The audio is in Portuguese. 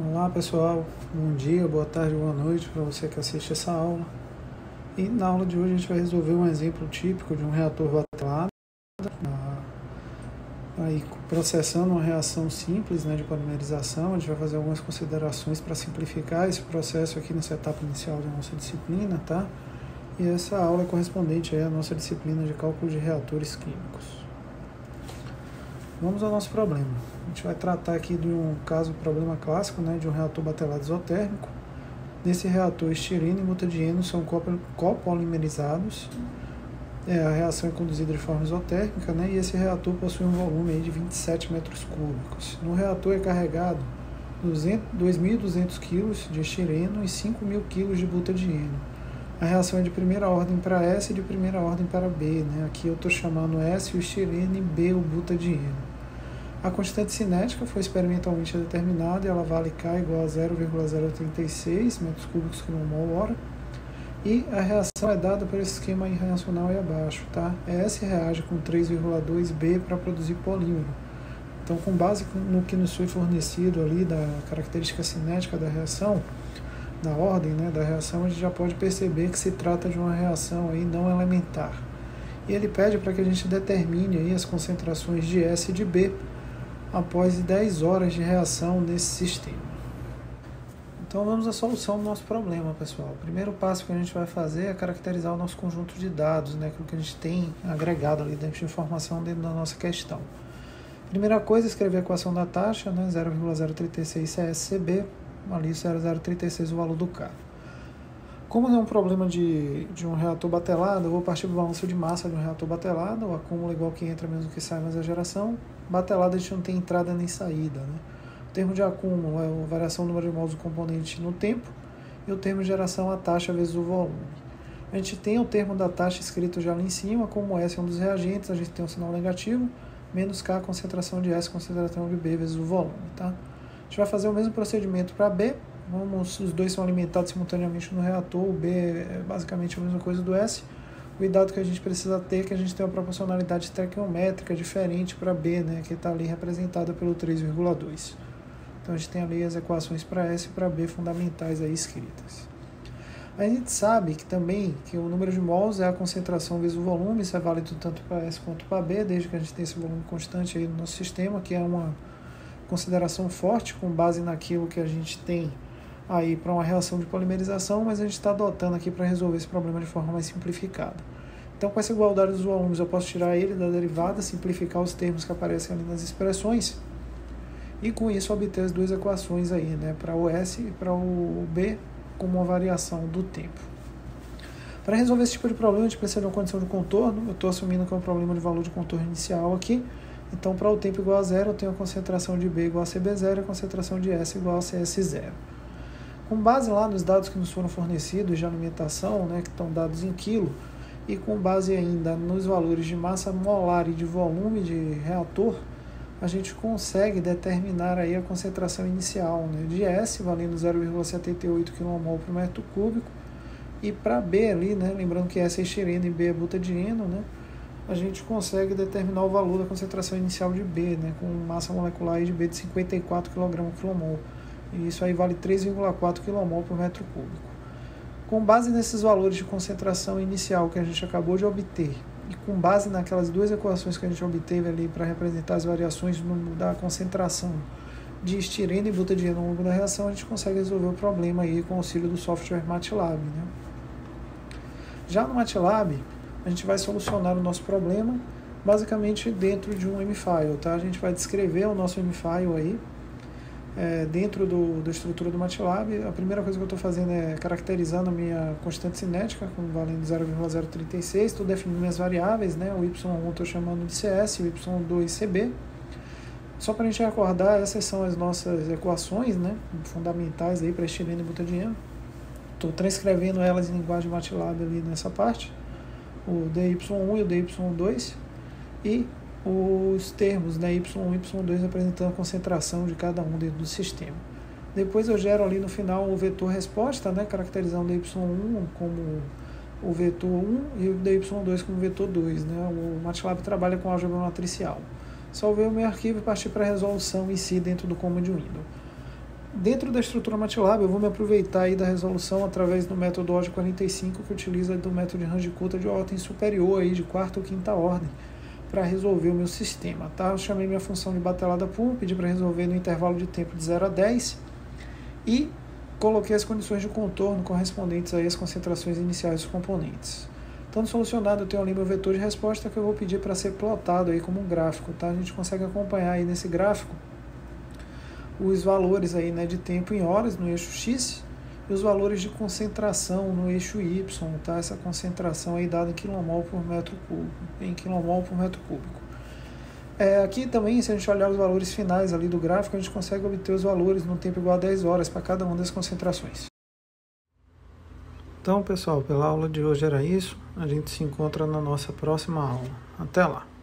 Olá pessoal, bom dia, boa tarde, boa noite para você que assiste essa aula. E na aula de hoje a gente vai resolver um exemplo típico de um reator batelado, aí processando uma reação simples, de polimerização. A gente vai fazer algumas considerações para simplificar esse processo aqui nessa etapa inicial da nossa disciplina, tá? E essa aula é correspondente aí à nossa disciplina de cálculo de reatores químicos. Vamos ao nosso problema. A gente vai tratar aqui de um problema clássico, de um reator batelado isotérmico. Nesse reator, estireno e butadieno são copolimerizados. A reação é conduzida de forma isotérmica, e esse reator possui um volume aí de 27 metros cúbicos. No reator é carregado 2.200 kg de estireno e 5.000 kg de butadieno. A reação é de primeira ordem para S e de primeira ordem para B. Aqui eu estou chamando S o estireno e B o butadieno. A constante cinética foi experimentalmente determinada e ela vale K igual a 0,036 metros cúbicos por mol/hora. E a reação é dada por esse esquema aí reacional aí abaixo, tá? S reage com 3,2 B para produzir polímero. Então, com base no que nos foi fornecido ali da característica cinética da reação, da ordem da reação, a gente já pode perceber que se trata de uma reação aí não elementar. E ele pede para que a gente determine aí as concentrações de S e de B após 10 horas de reação nesse sistema. Então vamos à solução do nosso problema, pessoal. O primeiro passo que a gente vai fazer é caracterizar o nosso conjunto de dados, aquilo que a gente tem agregado ali dentro de informação dentro da nossa questão. Primeira coisa, escrever a equação da taxa, 0,036 CSCB, ali 0,036 o valor do K. Como é um problema de um reator batelado, eu vou partir do balanço de massa de um reator batelado, o acúmulo igual que entra mesmo que sai, mas a geração. Batelado a gente não tem entrada nem saída. O termo de acúmulo é a variação do número de mols do componente no tempo, e o termo de geração a taxa vezes o volume. A gente tem o termo da taxa escrito já ali em cima, como S é um dos reagentes, a gente tem um sinal negativo, menos K, concentração de S, concentração de B vezes o volume. Tá? A gente vai fazer o mesmo procedimento para B. Os dois são alimentados simultaneamente no reator, o B é basicamente a mesma coisa do S. O cuidado que a gente precisa ter é que a gente tem uma proporcionalidade estequiométrica diferente para B, que está ali representada pelo 3,2. Então a gente tem ali as equações para S e para B fundamentais aí escritas. A gente sabe que também que o número de mols é a concentração vezes o volume, isso é válido tanto para S quanto para B, desde que a gente tenha esse volume constante aí no nosso sistema, que é uma consideração forte com base naquilo que a gente tem aí para uma reação de polimerização, mas a gente está adotando aqui para resolver esse problema de forma mais simplificada. Então, com essa igualdade dos volumes, eu posso tirar ele da derivada, simplificar os termos que aparecem ali nas expressões, e com isso obter as duas equações aí, para o S e para o B, como uma variação do tempo. Para resolver esse tipo de problema, a gente precisa de uma condição de contorno. Eu estou assumindo que é um problema de valor de contorno inicial aqui. Então, para o tempo igual a zero, eu tenho a concentração de B igual a CB0 e a concentração de S igual a CS0. Com base lá nos dados que nos foram fornecidos de alimentação, que estão dados em quilo, e com base ainda nos valores de massa molar e de volume de reator, a gente consegue determinar aí a concentração inicial de S, valendo 0,78 kmol por metro cúbico, e para B ali, lembrando que S é estireno e B é butadieno, a gente consegue determinar o valor da concentração inicial de B, com massa molecular de B de 54 kg/mol. E isso aí vale 3,4 kmol por metro cúbico. Com base nesses valores de concentração inicial que a gente acabou de obter, e com base naquelas duas equações que a gente obteve ali para representar as variações da concentração de estireno e butadieno ao longo da reação, a gente consegue resolver o problema aí com o auxílio do software MATLAB. Já no MATLAB, a gente vai solucionar o nosso problema basicamente dentro de um M-File. Tá? A gente vai descrever o nosso M-File aí, dentro da estrutura do MATLAB. A primeira coisa que eu estou fazendo é caracterizando a minha constante cinética, com valendo 0,036, estou definindo minhas variáveis, o Y1 estou chamando de CS, o Y2 CB. Só para a gente recordar, essas são as nossas equações fundamentais para estireno e butadieno. Estou transcrevendo elas em linguagem MATLAB ali nessa parte, o DY1 e o DY2, e os termos Y1 e Y2 representando a concentração de cada um dentro do sistema. Depois eu gero ali no final o vetor resposta, caracterizando o DY1 como o vetor 1 e o DY2 como o vetor 2. O MATLAB trabalha com álgebra matricial. Salvei o meu arquivo e parti para a resolução em si dentro do Command Window. Dentro da estrutura MATLAB, eu vou me aproveitar aí da resolução através do método OGE 45, que utiliza do método de Range-Kutta de ordem superior, aí, de quarta ou quinta ordem, para resolver o meu sistema. Tá? Eu chamei minha função de batelada por, pedi para resolver no intervalo de tempo de 0 a 10 e coloquei as condições de contorno correspondentes aí às concentrações iniciais dos componentes. Estando solucionado, eu tenho ali meu vetor de resposta que eu vou pedir para ser plotado aí como um gráfico. Tá? A gente consegue acompanhar aí nesse gráfico os valores aí, né, de tempo em horas no eixo X e os valores de concentração no eixo Y, tá? Essa concentração aí dada em kmol por metro cúbico. Aqui também, se a gente olhar os valores finais ali do gráfico, a gente consegue obter os valores no tempo igual a 10 horas para cada uma das concentrações. Então, pessoal, pela aula de hoje era isso. A gente se encontra na nossa próxima aula. Até lá!